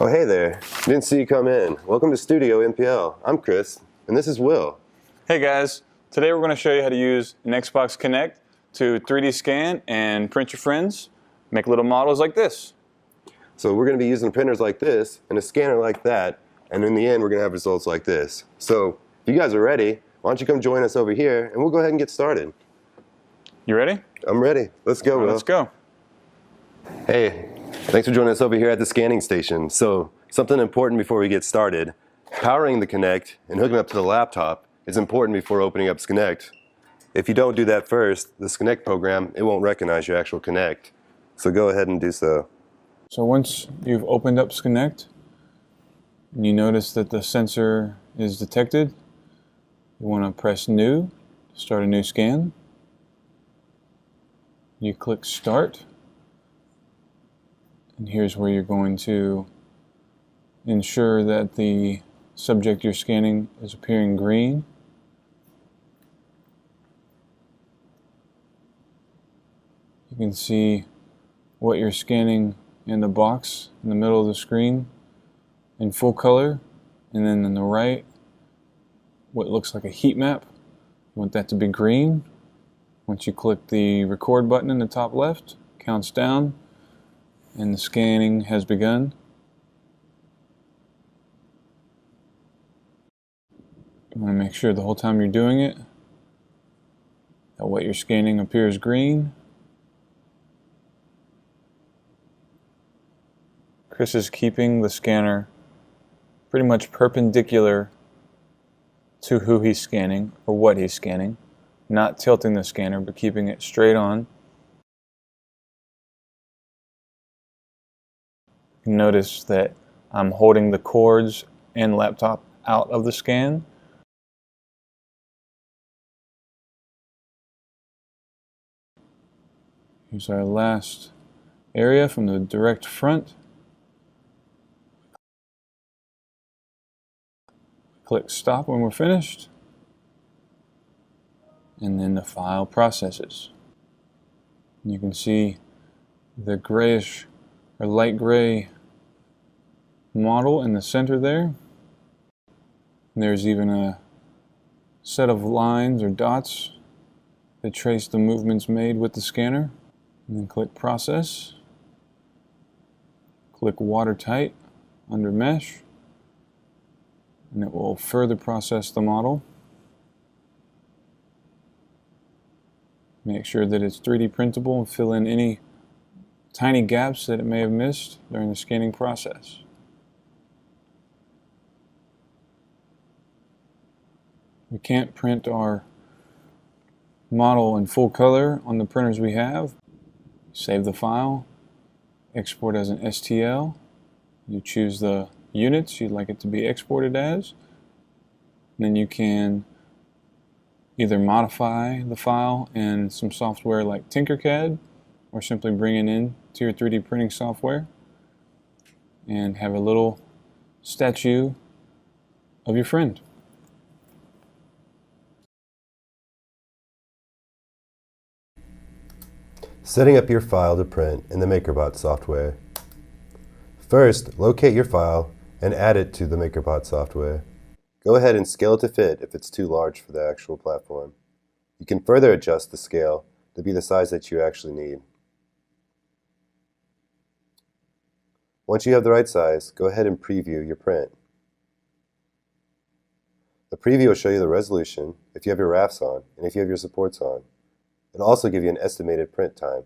Oh, hey there. Didn't see you come in. Welcome to Studio NPL. I'm Chris, and this is Will. Hey guys, today we're going to show you how to use an Xbox Kinect to 3D scan and print your friends, make little models like this. So we're going to be using printers like this and a scanner like that, and in the end we're going to have results like this. So if you guys are ready, why don't you come join us over here and we'll go ahead and get started. You ready? I'm ready. Let's go, Will. Let's go. Hey, thanks for joining us over here at the scanning station. So something important before we get started. Powering the Kinect and hooking up to the laptop is important before opening up Kinect. If you don't do that first, the Kinect program, it won't recognize your actual Kinect. So go ahead and do so. So once you've opened up Kinect and you notice that the sensor is detected, you want to press New to start a new scan. You click Start, and here's where you're going to ensure that the subject you're scanning is appearing green. You can see what you're scanning in the box in the middle of the screen in full color, and then on the right what looks like a heat map. You want that to be green. Once you click the record button in the top left, it counts down and the scanning has begun. You want to make sure the whole time you're doing it that what you're scanning appears green. Chris is keeping the scanner pretty much perpendicular to who he's scanning or what he's scanning, not tilting the scanner but keeping it straight on. Notice that I'm holding the cords and laptop out of the scan. Here's our last area from the direct front. Click Stop when we're finished, and then the file processes. You can see the grayish or light gray model in the center there. And there's even a set of lines or dots that trace the movements made with the scanner. And then click Process. Click Watertight under Mesh, and it will further process the model. Make sure that it's 3D printable and fill in any tiny gaps that it may have missed during the scanning process. We can't print our model in full color on the printers we have. Save the file, export as an STL. You choose the units you'd like it to be exported as. Then you can either modify the file in some software like Tinkercad, or simply bring it in to your 3D printing software and have a little statue of your friend. Setting up your file to print in the MakerBot software. First, locate your file and add it to the MakerBot software. Go ahead and scale it to fit if it's too large for the actual platform. You can further adjust the scale to be the size that you actually need. Once you have the right size, go ahead and preview your print. The preview will show you the resolution if you have your RAFs on and if you have your supports on. It'll also give you an estimated print time.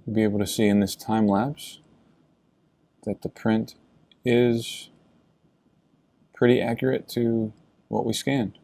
You'll be able to see in this time lapse that the print is pretty accurate to what we scanned.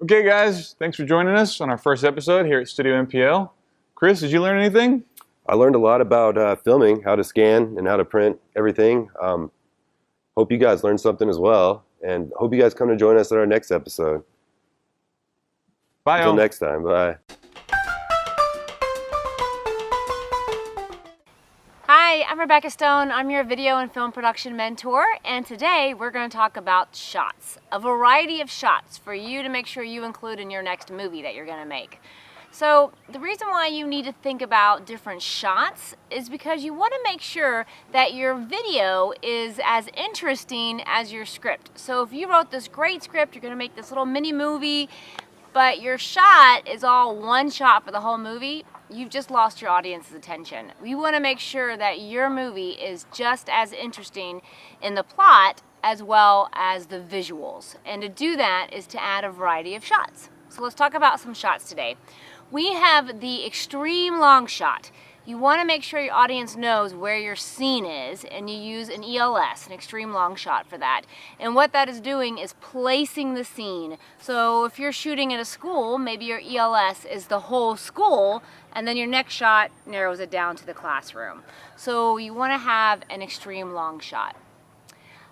Okay guys, thanks for joining us on our first episode here at Studio NPL. Chris, did you learn anything? I learned a lot about filming, how to scan and how to print everything. Hope you guys learned something as well, and hope you guys come to join us at our next episode. Bye, Until next time, bye. Hi, I'm Rebecca Stone. I'm your video and film production mentor, and today we're going to talk about shots. A variety of shots for you to make sure you include in your next movie that you're going to make. So the reason why you need to think about different shots is because you want to make sure that your video is as interesting as your script. So if you wrote this great script, you're going to make this little mini movie, but your shot is all one shot for the whole movie, you've just lost your audience's attention. We want to make sure that your movie is just as interesting in the plot as well as the visuals. And to do that is to add a variety of shots. So let's talk about some shots today. We have the extreme long shot. You want to make sure your audience knows where your scene is, and you use an ELS, an extreme long shot, for that. And what that is doing is placing the scene. So if you're shooting at a school, maybe your ELS is the whole school, and then your next shot narrows it down to the classroom. So you want to have an extreme long shot.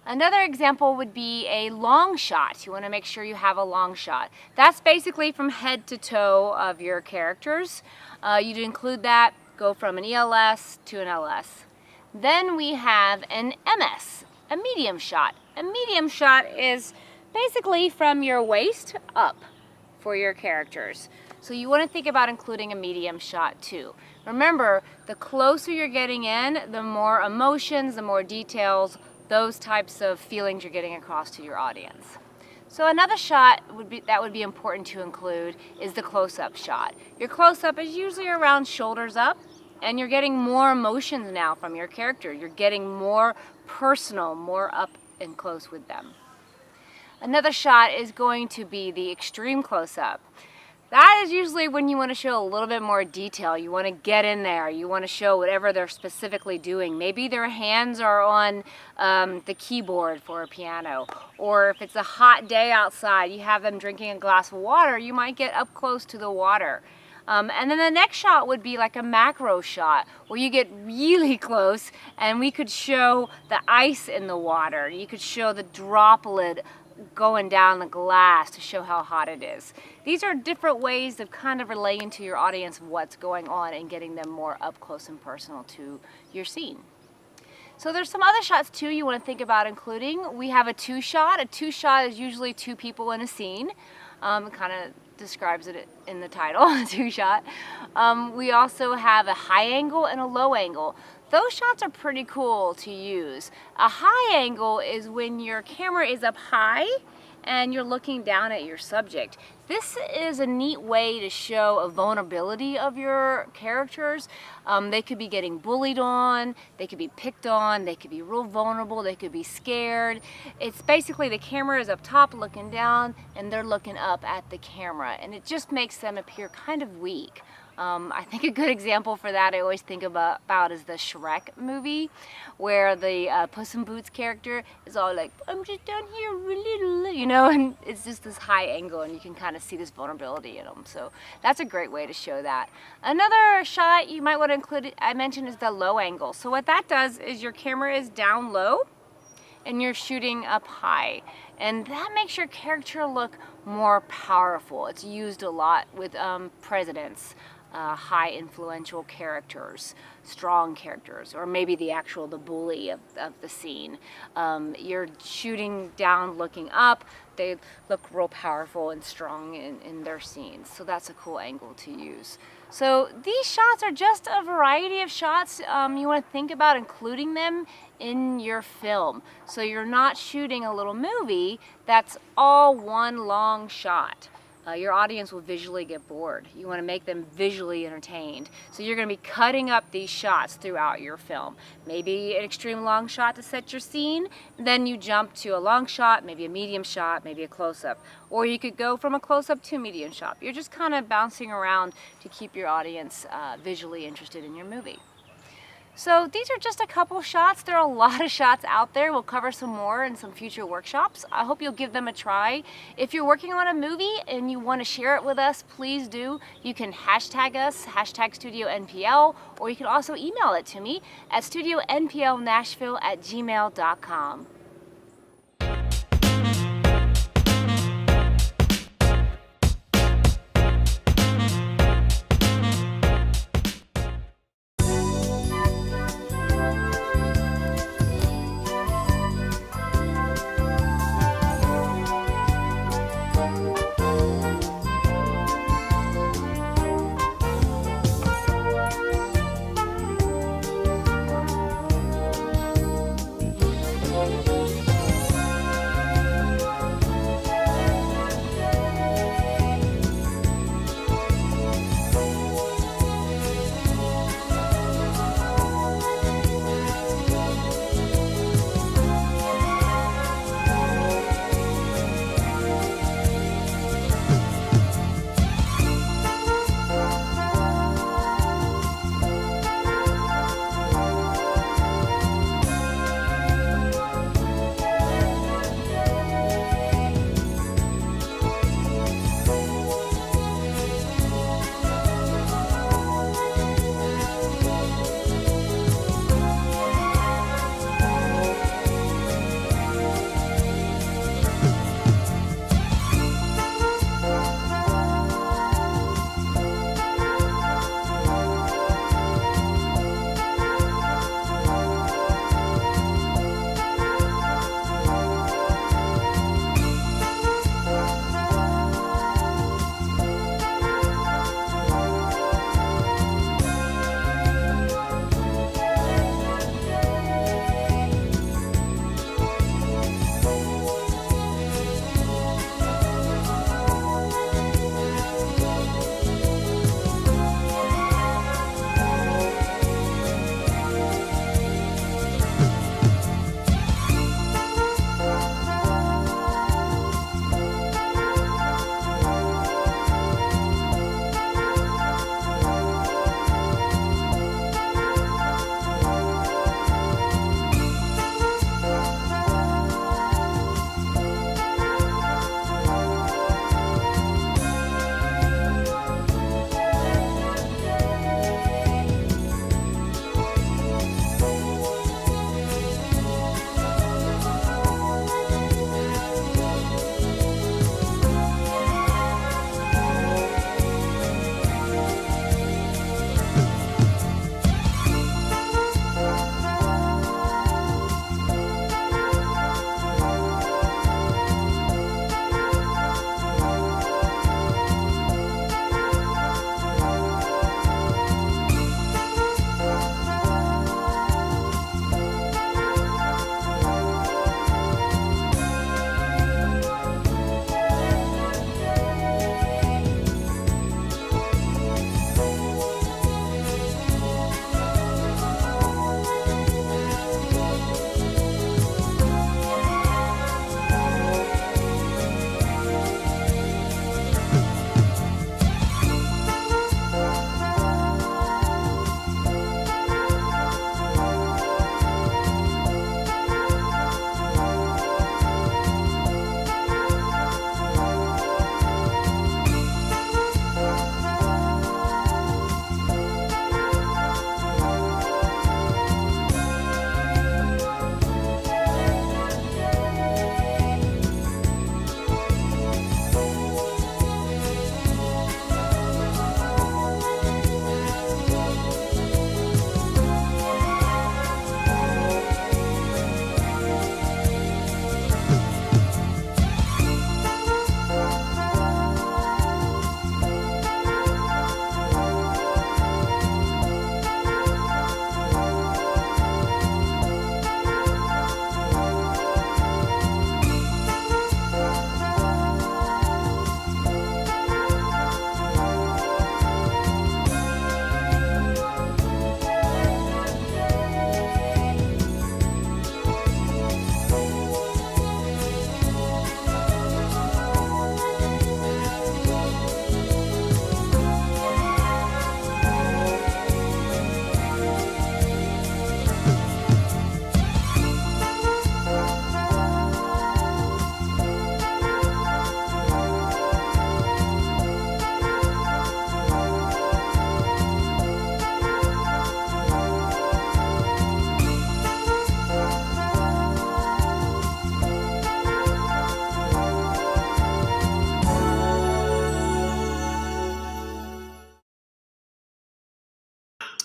Another example would be a long shot. You want to make sure you have a long shot. That's basically from head to toe of your characters. You'd include that, go from an ELS to an LS. Then we have an MS, a medium shot. A medium shot is basically from your waist up for your characters. So you want to think about including a medium shot too. Remember, the closer you're getting in, the more emotions, the more details, those types of feelings you're getting across to your audience. So another shot that would be important to include is the close-up shot. Your close-up is usually around shoulders up, and you're getting more emotions now from your character. You're getting more personal, more up and close with them. Another shot is going to be the extreme close-up. That is usually when you want to show a little bit more detail. You want to get in there. You want to show whatever they're specifically doing. Maybe their hands are on the keyboard for a piano. Or if it's a hot day outside, you have them drinking a glass of water, you might get up close to the water. And then the next shot would be like a macro shot where you get really close and we could show the ice in the water. You could show the droplet going down the glass to show how hot it is. These are different ways of kind of relaying to your audience what's going on and getting them more up close and personal to your scene. So there's some other shots too you want to think about including. We have a two shot. A two shot is usually two people in a scene. It kind of describes it in the title, two shot. We also have a high angle and a low angle. Those shots are pretty cool to use. A high angle is when your camera is up high and you're looking down at your subject. This is a neat way to show a vulnerability of your characters. They could be getting bullied on, they could be picked on, they could be real vulnerable, they could be scared. It's basically the camera is up top looking down and they're looking up at the camera, and it just makes them appear kind of weak. I think a good example for that I always think about is the Shrek movie, where the Puss in Boots character is all like, I'm just down here a little, you know, and it's just this high angle and you can kind of see this vulnerability in them. So that's a great way to show that. Another shot you might want to include, I mentioned, is the low angle. So what that does is your camera is down low and you're shooting up high. And that makes your character look more powerful. It's used a lot with presidents. High influential characters, strong characters, or maybe the bully of the scene. You're shooting down, looking up, they look real powerful and strong in their scenes. So that's a cool angle to use. So these shots are just a variety of shots. You want to think about including them in your film. So you're not shooting a little movie that's all one long shot. Your audience will visually get bored. You want to make them visually entertained. So you're going to be cutting up these shots throughout your film. Maybe an extreme long shot to set your scene, then you jump to a long shot, maybe a medium shot, maybe a close-up. Or you could go from a close-up to a medium shot. You're just kind of bouncing around to keep your audience visually interested in your movie. So these are just a couple shots. There are a lot of shots out there. We'll cover some more in some future workshops. I hope you'll give them a try. If you're working on a movie and you want to share it with us, please do. You can hashtag us, #StudioNPL, or you can also email it to me at studionplnashville@gmail.com.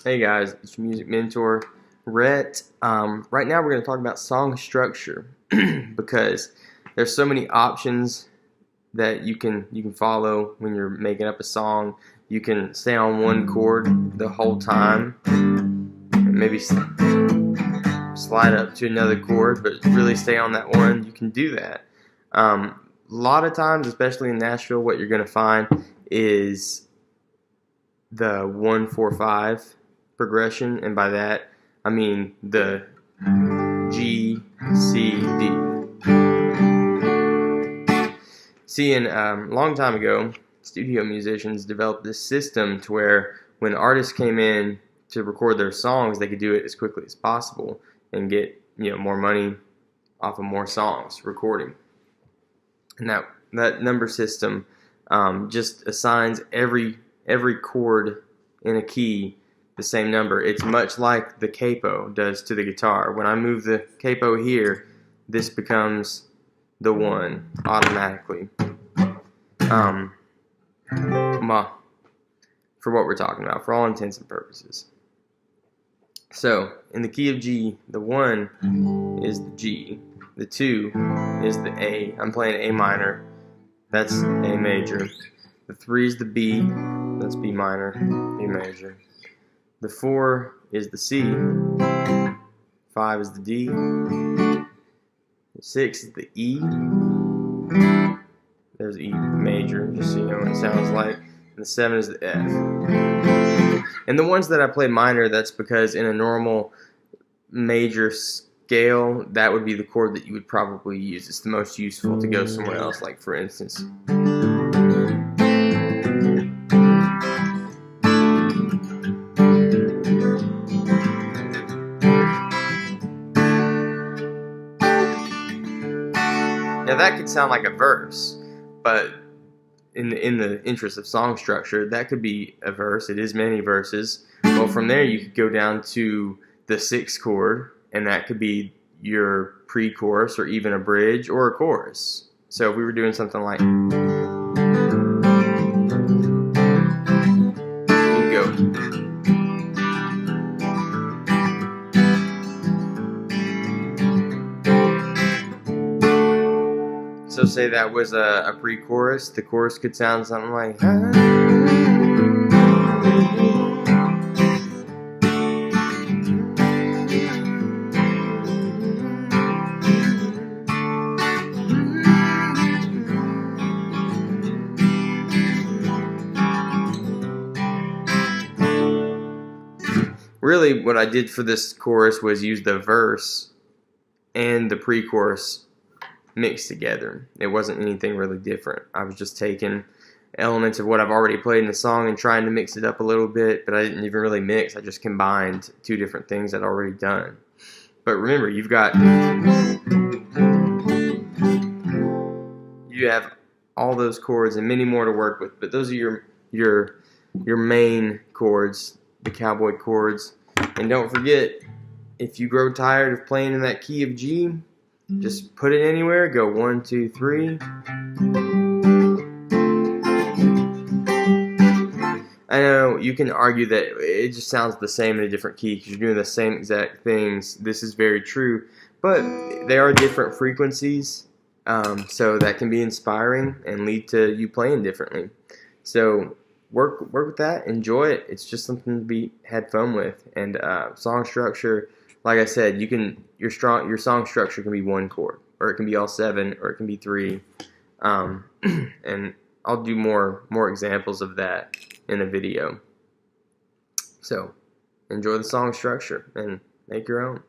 Hey guys, it's your music mentor, Rhett. Right now we're going to talk about song structure because there's so many options that you can follow when you're making up a song. You can stay on one chord the whole time, and maybe slide up to another chord, but really stay on that one. You can do that. A lot of times, especially in Nashville, what you're going to find is the 1-4-5 progression, and by that I mean the G, C, D. See, a long time ago, studio musicians developed this system to where when artists came in to record their songs, they could do it as quickly as possible and get more money off of more songs recording. And that number system just assigns every chord in a key the same number. It's much like the capo does to the guitar. When I move the capo here, this becomes the 1 automatically. For what we're talking about, for all intents and purposes. So, in the key of G, the 1 is the G, the 2 is the A. I'm playing A minor, that's A major. The 3 is the B, that's B minor, B major. The 4 is the C, 5 is the D, the 6 is the E, there's E major, just so you know what it sounds like, and the 7 is the F. And the ones that I play minor, that's because in a normal major scale, that would be the chord that you would probably use. It's the most useful to go somewhere else, like for instance. Now that could sound like a verse, but in the interest of song structure, that could be a verse. It is many verses. Well, from there you could go down to the 6th chord, and that could be your pre-chorus or even a bridge or a chorus. So if we were doing something like, you go. So say that was a pre-chorus. The chorus could sound something like, really what I did for this chorus was use the verse and the pre-chorus mixed together. It wasn't anything really different. I was just taking elements of what I've already played in the song and trying to mix it up a little bit, but I didn't even really mix. I just combined 2 different things I'd already done. But remember, you have all those chords and many more to work with, but those are your main chords, the cowboy chords. And don't forget, if you grow tired of playing in that key of G, just put it anywhere, go 1, 2, 3. I know you can argue that it just sounds the same in a different key because you're doing the same exact things. This is very true, but they are different frequencies, so that can be inspiring and lead to you playing differently. So work with that, enjoy it. It's just something to be had fun with. And song structure, like I said, your song structure can be 1 chord, or it can be all 7, or it can be 3. And I'll do more examples of that in a video. So enjoy the song structure and make your own.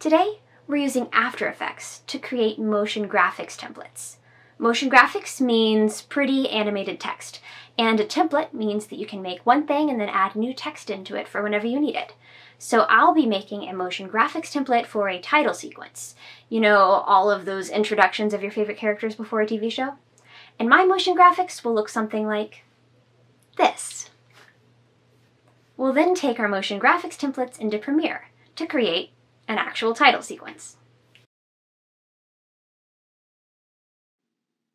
Today, we're using After Effects to create motion graphics templates. Motion graphics means pretty animated text, and a template means that you can make one thing and then add new text into it for whenever you need it. So I'll be making a motion graphics template for a title sequence. You know, all of those introductions of your favorite characters before a TV show? And my motion graphics will look something like this. We'll then take our motion graphics templates into Premiere to create an actual title sequence.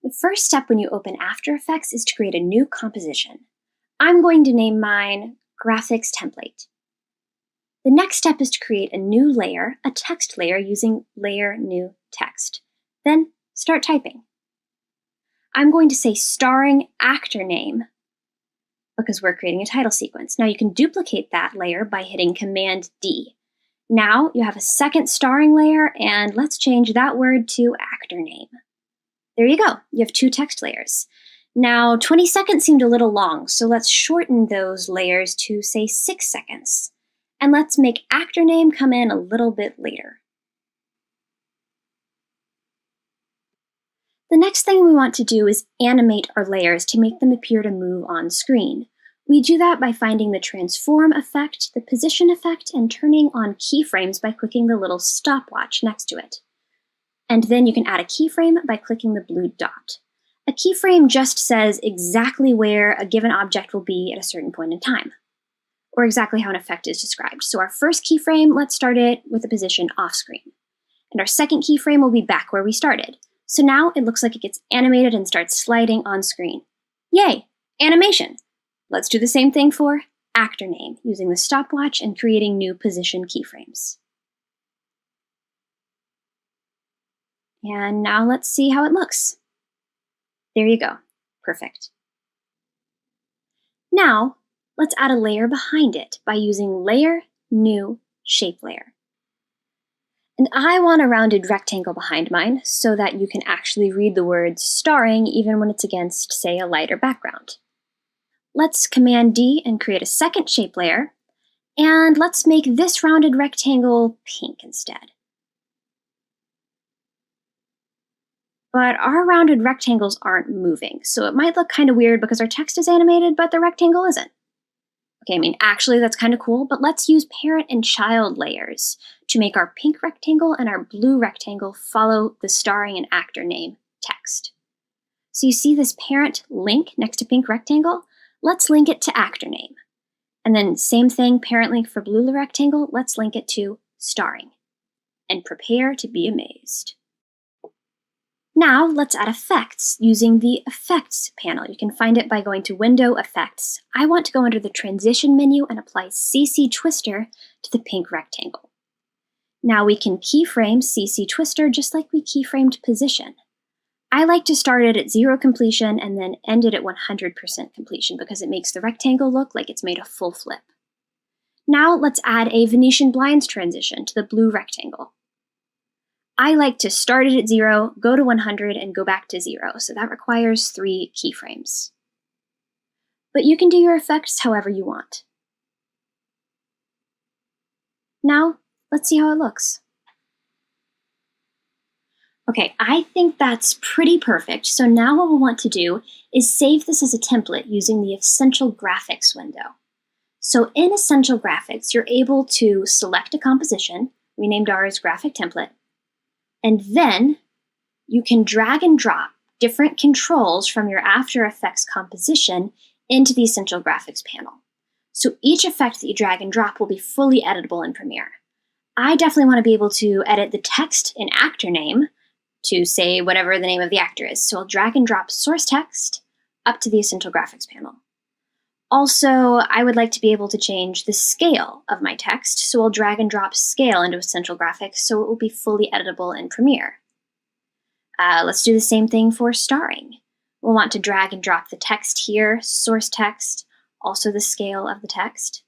The first step when you open After Effects is to create a new composition. I'm going to name mine Graphics Template. The next step is to create a new layer, a text layer, using Layer New Text. Then start typing. I'm going to say starring actor name because we're creating a title sequence. Now you can duplicate that layer by hitting Command D. Now you have a second starring layer, and let's change that word to actor name. There you go. You have two text layers. Now 20 seconds seemed a little long, so let's shorten those layers to, say, 6 seconds. And let's make actor name come in a little bit later. The next thing we want to do is animate our layers to make them appear to move on screen. We do that by finding the transform effect, the position effect, and turning on keyframes by clicking the little stopwatch next to it. And then you can add a keyframe by clicking the blue dot. A keyframe just says exactly where a given object will be at a certain point in time, or exactly how an effect is described. So our first keyframe, let's start it with a position off screen. And our second keyframe will be back where we started. So now it looks like it gets animated and starts sliding on screen. Yay, animation! Let's do the same thing for actor name, using the stopwatch and creating new position keyframes. And now let's see how it looks. There you go. Perfect. Now, let's add a layer behind it by using Layer, New, Shape Layer. And I want a rounded rectangle behind mine so that you can actually read the words starring even when it's against, say, a lighter background. Let's Command D and create a second shape layer, and let's make this rounded rectangle pink instead. But our rounded rectangles aren't moving, so it might look kind of weird because our text is animated, but the rectangle isn't. Okay, I mean, actually that's kind of cool, but let's use parent and child layers to make our pink rectangle and our blue rectangle follow the starring and actor name text. So you see this parent link next to pink rectangle? Let's link it to actor name. And then same thing, parent link for blue rectangle, let's link it to starring. And prepare to be amazed. Now let's add effects using the Effects panel. You can find it by going to Window, Effects. I want to go under the Transition menu and apply CC Twister to the pink rectangle. Now we can keyframe CC Twister just like we keyframed Position. I like to start it at 0 completion and then end it at 100% completion because it makes the rectangle look like it's made a full flip. Now let's add a Venetian blinds transition to the blue rectangle. I like to start it at 0, go to 100, and go back to 0, so that requires 3 keyframes. But you can do your effects however you want. Now, let's see how it looks. Okay, I think that's pretty perfect, so now what we'll want to do is save this as a template using the Essential Graphics window. So in Essential Graphics, you're able to select a composition, we named ours Graphic Template, and then you can drag and drop different controls from your After Effects composition into the Essential Graphics panel. So each effect that you drag and drop will be fully editable in Premiere. I definitely want to be able to edit the text in actor name to say whatever the name of the actor is. So I'll drag and drop source text up to the Essential Graphics panel. Also, I would like to be able to change the scale of my text, so I'll drag and drop scale into Essential Graphics so it will be fully editable in Premiere. Let's do the same thing for starring. We'll want to drag and drop the text here, source text, also the scale of the text.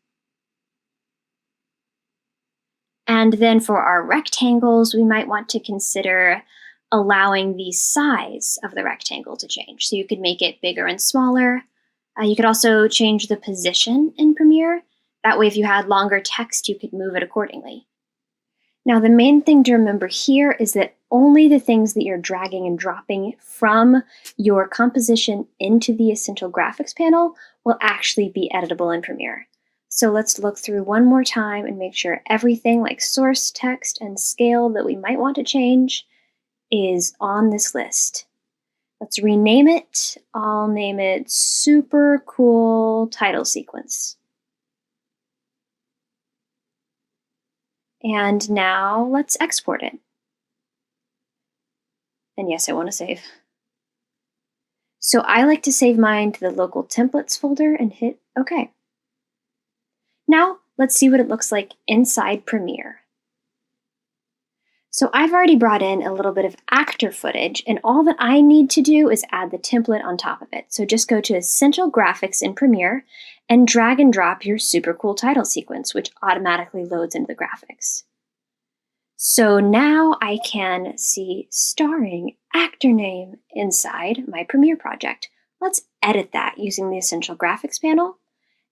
And then for our rectangles, we might want to consider allowing the size of the rectangle to change. So you could make it bigger and smaller. You could also change the position in Premiere. That way, if you had longer text, you could move it accordingly. Now, the main thing to remember here is that only the things that you're dragging and dropping from your composition into the Essential Graphics panel will actually be editable in Premiere. So let's look through one more time and make sure everything like source, text, and scale that we might want to change is on this list. Let's rename it. I'll name it Super Cool Title Sequence. And now let's export it. And yes, I want to save. So I like to save mine to the local templates folder and hit OK. Now let's see what it looks like inside Premiere. So I've already brought in a little bit of actor footage, and all that I need to do is add the template on top of it. So just go to Essential Graphics in Premiere and drag and drop your super cool title sequence, which automatically loads into the graphics. So now I can see starring actor name inside my Premiere project. Let's edit that using the Essential Graphics panel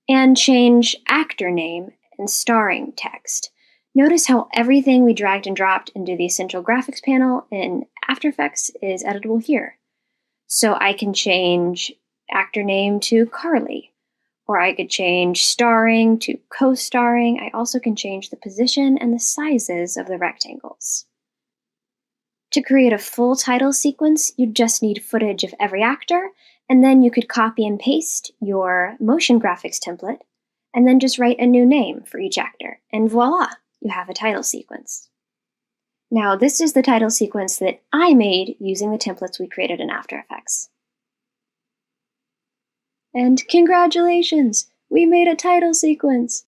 and change actor name and starring text. Notice how everything we dragged and dropped into the Essential Graphics panel in After Effects is editable here. So I can change actor name to Carly, or I could change starring to co-starring. I also can change the position and the sizes of the rectangles. To create a full title sequence, you just need footage of every actor, and then you could copy and paste your motion graphics template, and then just write a new name for each actor, and voila! You have a title sequence. Now, this is the title sequence that I made using the templates we created in After Effects. And congratulations! We made a title sequence!